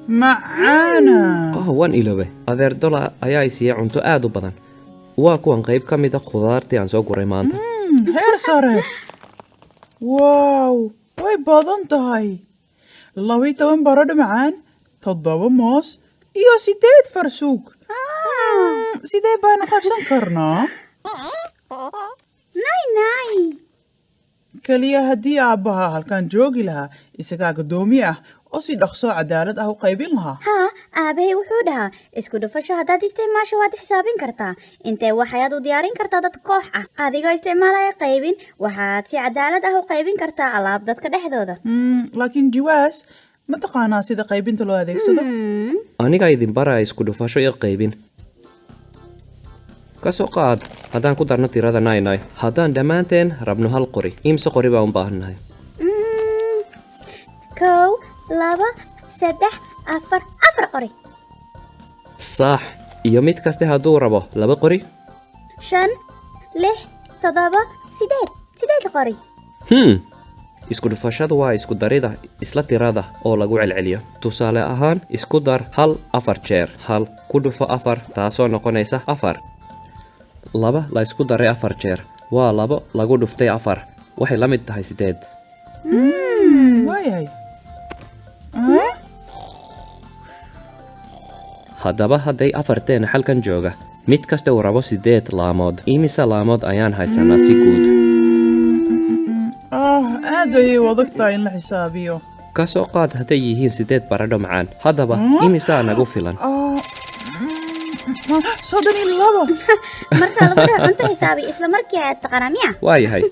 معانا waan iloobe adeer dola ayaa i siiyey cunto aad u badan waa kuwan qayb ka mid a khudaartii aan soo guray maanta heer sare waaw way badan tahay 12 baradho macaan 7 moos iyo 8 farsuug sidee baanu qabsan karnaa Nay. kaliya haddii aabbaha halkaan joogi lahaa isagaa guddoomiye ah oo si dhaqso cadaalad ah u qaybin lahaa ها aabahay wuxuu dhahaa isku dhufasho haddaad isticmaasho waad xisaabin kartaa intee waxaad u diyaarin kartaa dad koox ah adigoo isticmaalaya qaybin waxaad si cadaalad ah u qaybin kartaa alaab dadka dhexdooda laakiin jawaas ma taqaanaa sida qaybinta loo adeegsado aniga idin baraya isku dhufasho iyo qaybin ka soo qaad haddaan ku darno tirada 99 haddaan dhammaanteen rabno hal qori imse qori baan u baahannahay 1 2 3 4 qori sax iyo mid kaste hadduu rabo 2 qori 5 6 7 8 qori isku dhufashadu waa isku darida isla tirada oo lagu celceliyo tusaale ahaan isku dar hal 4 jeer hal ku dhufo 4 taasoo noqonaysa 4 laba la isku daray 4 jeer waa 2 lagu dhuftay 4 waxay la mid tahay 8 waayahay haddaba hadday afarteena xalkan jooga mid kasta uu rabo 8 laamood imise laamood ayaan haysanaa si guud aad ayay u adag tahay in la xisaabiyo ka soo qaad hadday yihiin 8 baradho macaan haddaba imisaa nagu filan 32 marka lagu dhaho cunto xisaabi isla markii aad taqaanaa miya waayahay